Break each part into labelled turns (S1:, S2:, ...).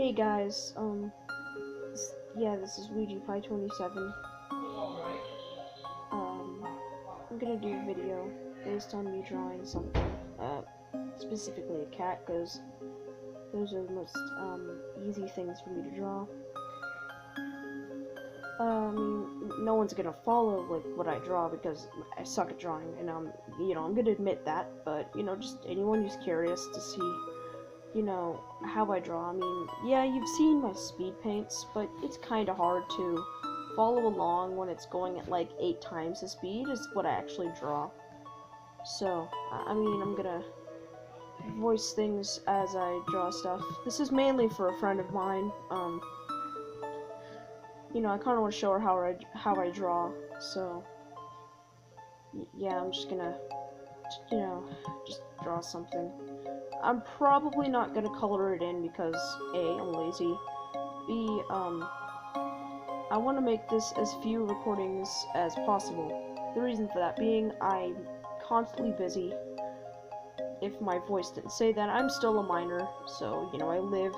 S1: Hey guys, this is Luigi Pie 27. I'm gonna do a video based on me drawing something, specifically a cat, because those are the most, easy things for me to draw. I mean, no one's gonna follow, like, what I draw because I suck at drawing, and, I'm gonna admit that, but, just anyone who's curious to see how I draw. I mean, yeah, you've seen my speed paints, but it's kind of hard to follow along when it's going at like 8 times the speed is what I actually draw. So, I mean, I'm gonna voice things as I draw stuff. This is mainly for a friend of mine. I kind of want to show her how I draw. So, yeah, I'm just gonna, just draw something. I'm probably not gonna color it in because A, I'm lazy. B, I want to make this as few recordings as possible. The reason for that being, I'm constantly busy. If my voice didn't say that, I'm still a minor, so, I live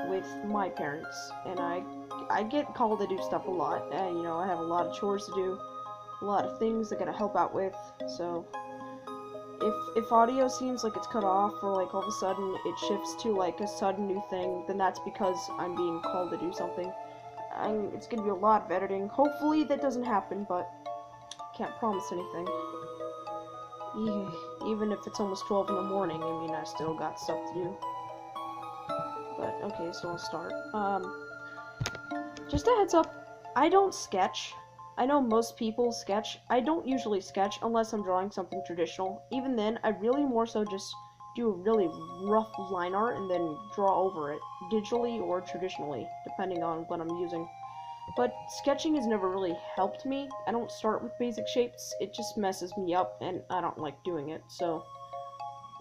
S1: with my parents, and I get called to do stuff a lot, and, I have a lot of chores to do, a lot of things I gotta help out with, so if audio seems like it's cut off, or like all of a sudden it shifts to like a sudden new thing, then that's because I'm being called to do something. It's gonna be a lot of editing. Hopefully that doesn't happen, but can't promise anything. Even if it's almost 12 in the morning, I mean, I still got stuff to do. But, okay, so I'll start. Just a heads up, I don't sketch. I know most people sketch. I don't usually sketch unless I'm drawing something traditional. Even then, I really more so just do a really rough line art and then draw over it, digitally or traditionally, depending on what I'm using. But sketching has never really helped me. I don't start with basic shapes. It just messes me up, and I don't like doing it. So,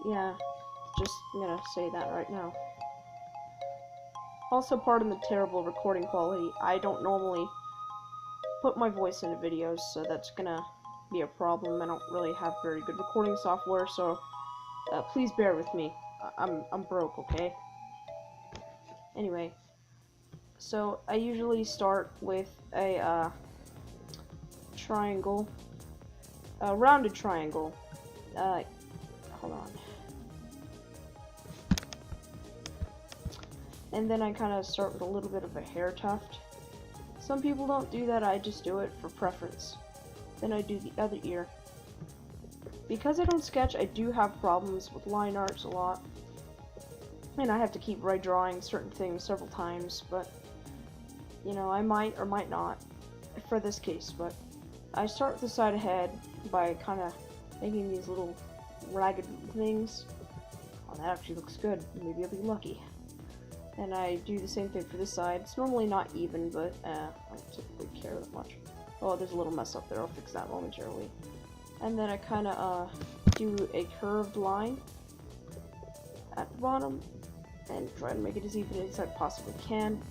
S1: yeah, I'm gonna say that right now. Also, pardon the terrible recording quality. I don't normally put my voice into videos, so that's gonna be a problem. I don't really have very good recording software, so please bear with me. I'm broke, okay? Anyway, so I usually start with a triangle, a rounded triangle. Hold on. And then I kind of start with a little bit of a hair tuft. Some people don't do that, I just do it for preference. Then I do the other ear. Because I don't sketch, I do have problems with line arts a lot. And I have to keep redrawing certain things several times, but, I might or might not for this case, but I start with the side of head by kind of making these little ragged things. Oh, that actually looks good. Maybe I'll be lucky. And I do the same thing for this side. It's normally not even, but I don't typically care that much. Oh, there's a little mess up there. I'll fix that momentarily. And then I kind of do a curved line at the bottom and try to make it as even as I possibly can.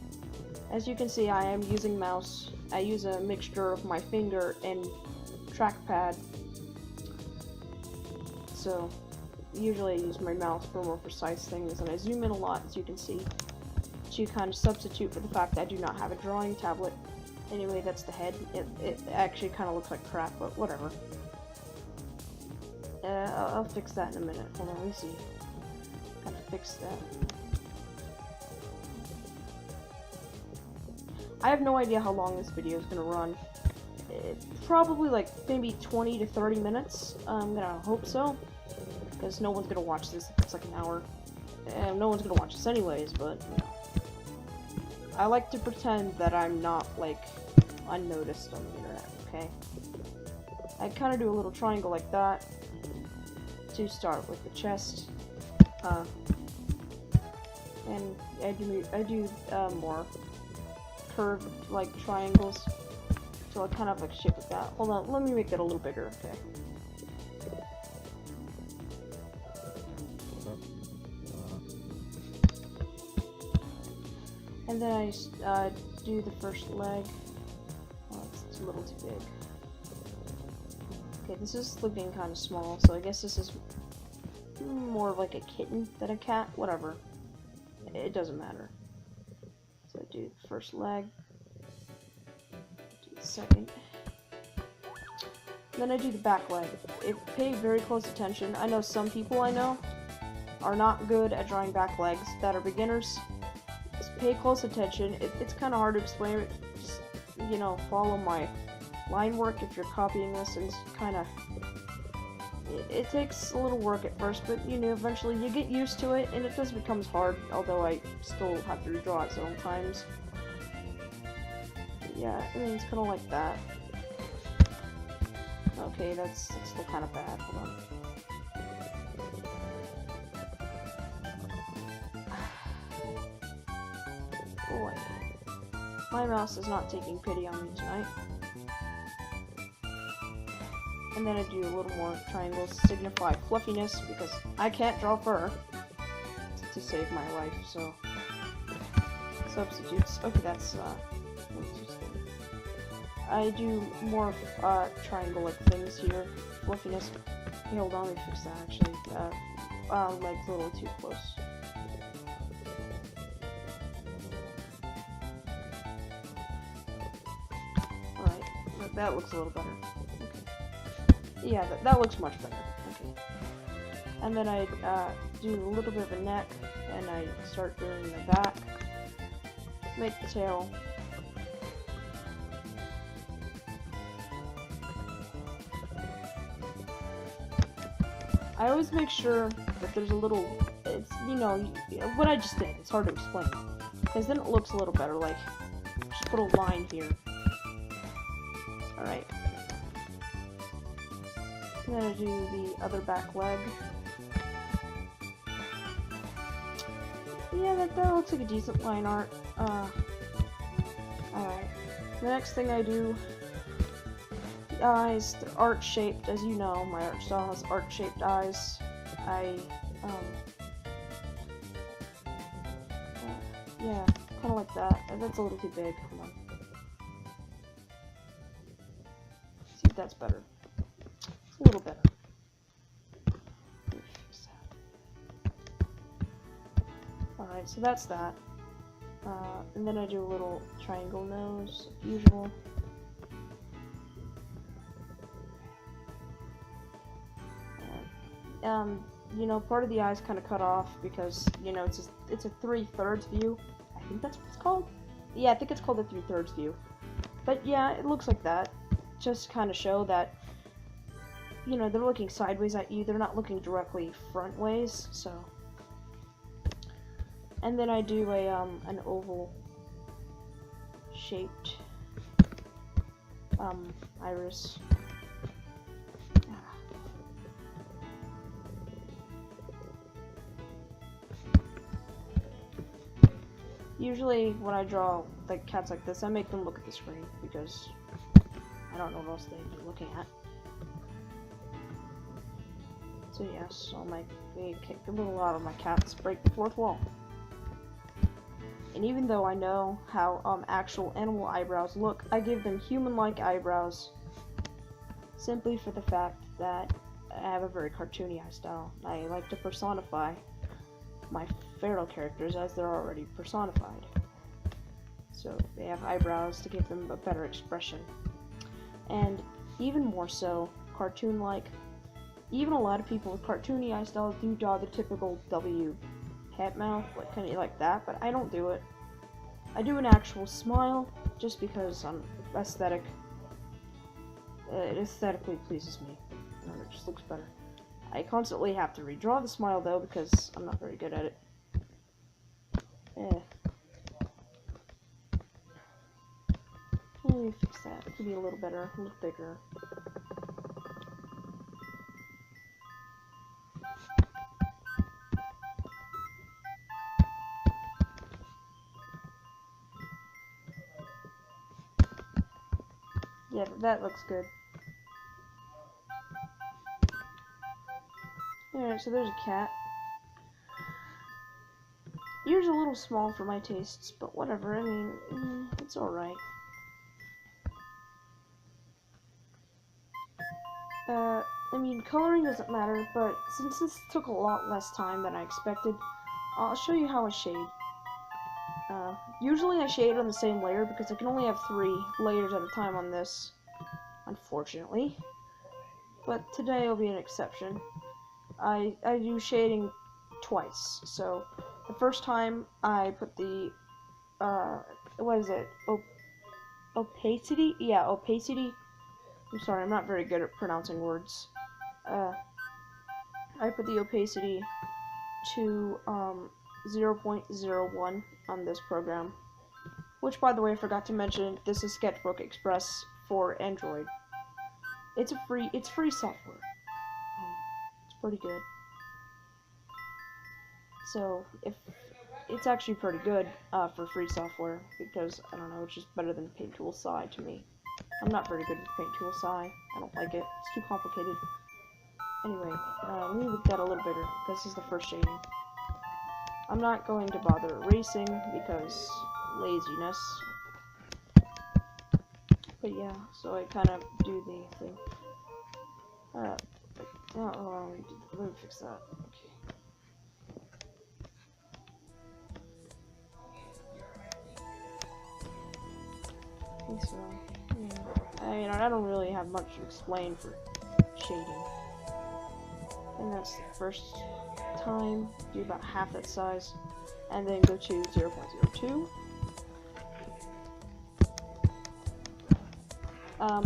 S1: As you can see, I am using mouse. I use a mixture of my finger and trackpad. So usually I use my mouse for more precise things, and I zoom in a lot, as you can see, to kind of substitute for the fact that I do not have a drawing tablet. Anyway, that's the head. It actually kind of looks like crap, but whatever. I'll fix that in a minute. Hold on, let me see. Gotta fix that. I have no idea how long this video is gonna run. Probably like maybe 20 to 30 minutes. I'm gonna hope so, because no one's gonna watch this if it's like an hour. And no one's gonna watch this anyways, but I like to pretend that I'm not, like, unnoticed on the internet, okay? I kind of do a little triangle like that to start with the chest, and I do more curved, like, triangles, so I kind of like shape like that. Hold on, let me make that a little bigger, okay? And then I do the first leg. Oh, it's a little too big. Okay, this is looking kind of small, so I guess this is more of like a kitten than a cat. Whatever. It doesn't matter. do the first leg, do the second, then I do the back leg. Pay very close attention. I know some people I know are not good at drawing back legs that are beginners. Just pay close attention. It's kind of hard to explain it. Just, you know, follow my line work if you're copying this, and kind of it takes a little work at first, but you know, eventually you get used to it, and it does become hard, although I still have to redraw it several times. But yeah, I mean, it's kind of like that. Okay, that's still kind of bad. Hold on. Boy, my mouse is not taking pity on me tonight. And then I do a little more triangles to signify fluffiness, because I can't draw fur to save my life, so substitutes. Okay, that's interesting. I do more triangle-like things here. Fluffiness. Okay, hold on, let me fix that actually. Legs a little too close. Alright, that looks a little better. Yeah, that looks much better. Okay. And then I do a little bit of a neck, and I start doing the back. Make the tail. I always make sure that there's a little, it's, you know, what I just did, it's hard to explain. Because then it looks a little better, like, just put a line here. Alright. And then I do the other back leg. Yeah, that looks like a decent line art. Alright. The next thing I do, the eyes, they're art-shaped, as you know, my art style has art-shaped eyes. Yeah, kind of like that. That's a little too big. Hold on. See if that's better. A little better. Alright, so that's that. And then I do a little triangle nose, usual. You know, part of the eye's kind of cut off because, you know, it's a 3/3 view. I think that's what it's called. Yeah, I think it's called a 3/3 view. But yeah, it looks like that. Just kind of show that, you know, they're looking sideways at you. They're not looking directly front ways. So, and then I do a an oval shaped iris. Usually when I draw like cats like this, I make them look at the screen because I don't know what else they'd be looking at. So yes, I'll make a little out of my cats break the fourth wall. And even though I know how actual animal eyebrows look, I give them human-like eyebrows simply for the fact that I have a very cartoony eye style. I like to personify my feral characters as they're already personified. So they have eyebrows to give them a better expression. And even more so, cartoon-like. Even a lot of people with cartoony eye styles do draw the typical W hat mouth, like kind of like that, but I don't do it. I do an actual smile just because I'm aesthetic. It aesthetically pleases me. It just looks better. I constantly have to redraw the smile though because I'm not very good at it. Let me fix that. It could be a little better, a little bigger. Yeah, that looks good. Alright, so there's a cat. Ears a little small for my tastes, but whatever, I mean, it's alright. I mean, coloring doesn't matter, but since this took a lot less time than I expected, I'll show you how I shade. Usually I shade on the same layer because I can only have 3 layers at a time on this, unfortunately. But today will be an exception. I do shading twice. So the first time I put the what is it? Opacity? Yeah, opacity. I'm sorry, I'm not very good at pronouncing words. I put the opacity to 0.01 on this program. Which, by the way, I forgot to mention, this is Sketchbook Express for Android. It's free software. It's pretty good. So, if it's actually pretty good for free software, because, I don't know, it's just better than Paint Tool Sai to me. I'm not very good with Paint Tool Sai. I don't like it. It's too complicated. Anyway, let me make that a little bigger. This is the first shading. I'm not going to bother erasing because laziness. But yeah, so I kind of do the thing. Let me fix that. Okay. So, yeah. I mean, I don't really have much to explain for shading. And that's the first time. Do about half that size. And then go to 0.02.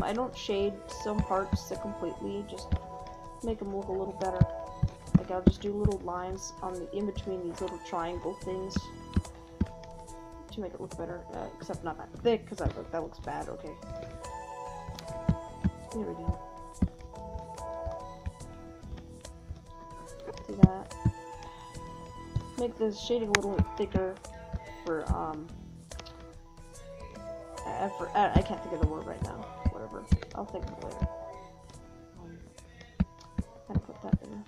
S1: I don't shade some parts that completely, just make them look a little better. Like, I'll just do little lines on the in between these little triangle things to make it look better, except not that thick, because that looks bad. Okay. Here we go. Do that. Make the shading a little bit thicker for, I can't think of the word right now. Whatever. I'll think of it later. Kind of put that in.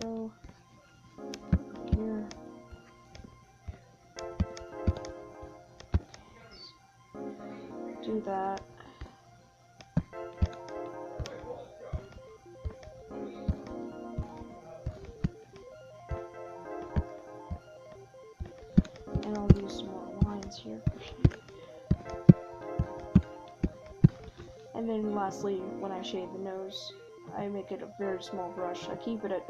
S1: Go here. Do that. And I'll use some more lines here. And then lastly, when I shade the nose, I make it a very small brush. I keep it at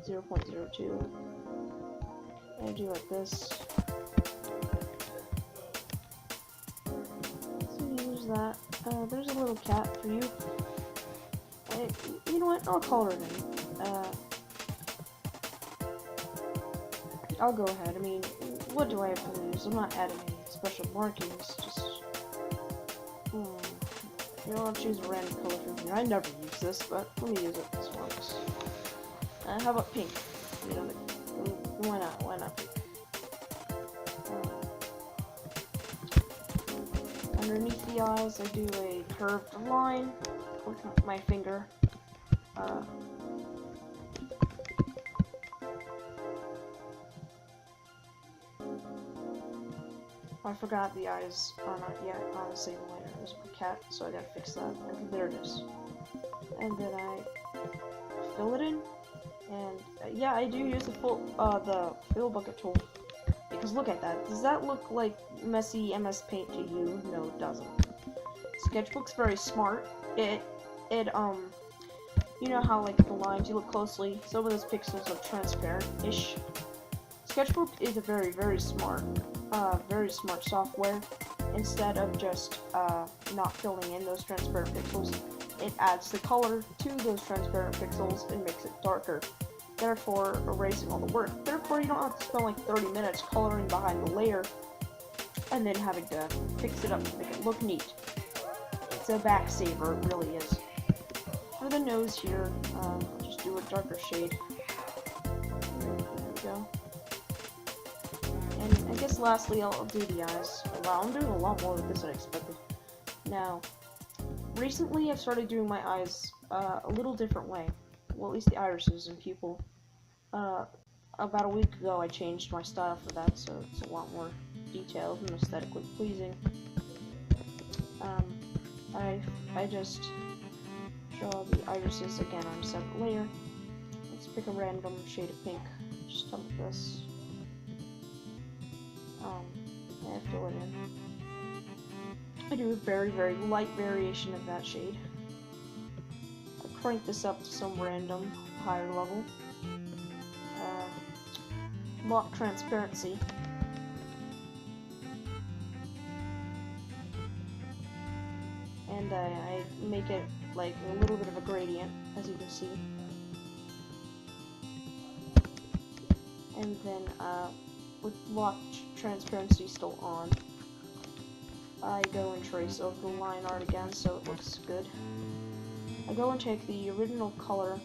S1: 0.02. And I do like this. So use that. There's a little cat for you. You know what? I'll call her name. I'll go ahead. I mean, what do I have to lose? I'm not adding any special markings. Just, you know, I'll choose a random color from here. I never use this, but let me use it this once. How about pink? You know, why not? Why not pink? Underneath the eyes, I do a curved line with my finger. I forgot the eyes are not yet on the same layer as my cat, so I gotta fix that. Okay, there it is. And then I fill it in, and yeah, I do use the fill bucket tool. Because look at that. Does that look like messy MS Paint to you? No, it doesn't. Sketchbook's very smart. You know how, like, the lines, you look closely, some of those pixels are transparent-ish. Sketchbook is a very, very smart software. Instead of just, not filling in those transparent pixels, it adds the color to those transparent pixels and makes it darker, therefore erasing all the work. Therefore, you don't have to spend like 30 minutes coloring behind the layer and then having to fix it up to make it look neat. It's a back saver, it really is. For the nose here, I'll just do a darker shade. There we go. And I guess lastly, I'll do the eyes. Wow, I'm doing a lot more with this than I expected. Now, recently I've started doing my eyes a little different way. Well, at least the irises and pupil. About a week ago I changed my style for that, so it's a lot more detailed and aesthetically pleasing. I just draw the irises again on a separate layer. Let's pick a random shade of pink. Just dump this. I have to fill it in. I do a very, very light variation of that shade. I crank this up to some random higher level. Lock transparency. And I make it like a little bit of a gradient, as you can see. And then with lock transparency still on, I go and trace over the line art again so it looks good. I go and take the original color,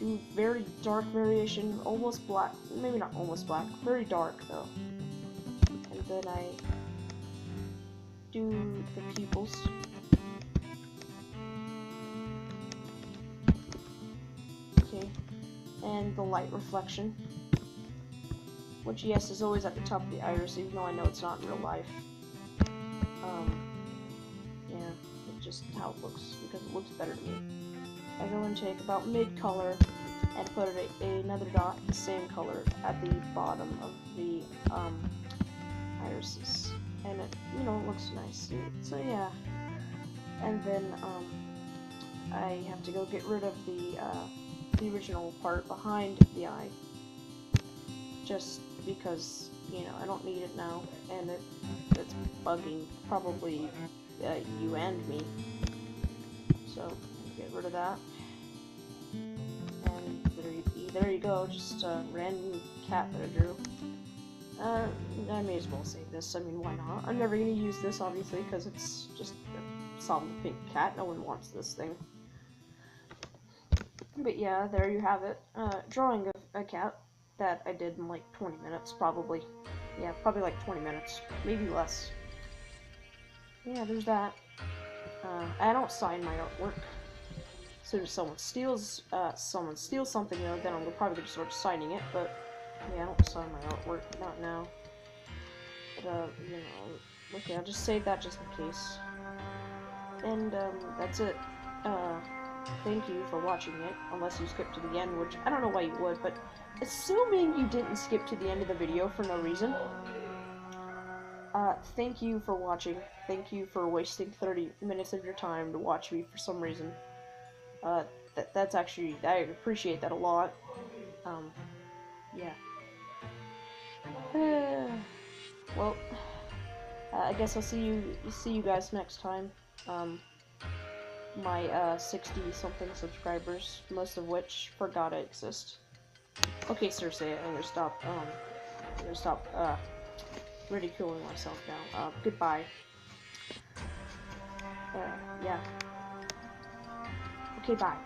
S1: do very dark variation, almost black, maybe not almost black, very dark though. And then I do the pupils. Okay, and the light reflection, which yes is always at the top of the iris, even though I know it's not in real life. Yeah, it's just how it looks, because it looks better to me. I go and take about mid-color and put another dot, the same color, at the bottom of the irises. And it, you know, it looks nice. So yeah. And then I have to go get rid of the original part behind the eye. Just because, you know, I don't need it now, and it's bugging probably you and me. So get rid of that. And there you go, just a random cat that I drew. I may as well save this. I mean, why not? I'm never gonna use this, obviously, because it's just a solid pink cat. No one wants this thing. But yeah, there you have it. Drawing of a cat that I did in like 20 minutes, probably. Yeah, probably like 20 minutes, maybe less. Yeah, there's that. I don't sign my artwork. So if someone steals something, you know, then I'm probably gonna start signing it. But yeah, I don't sign my artwork, not now. But you know, okay, I'll just save that just in case. And that's it. Thank you for watching it, unless you skipped to the end, which I don't know why you would, but assuming you didn't skip to the end of the video for no reason, thank you for watching. Thank you for wasting 30 minutes of your time to watch me for some reason. That's actually, I appreciate that a lot. Yeah. Well, I guess I'll see you guys next time. My 60-something subscribers, most of which forgot I exist. Okay, Cersei, I'm gonna stop ridiculing myself now. Goodbye. Yeah. Okay, bye.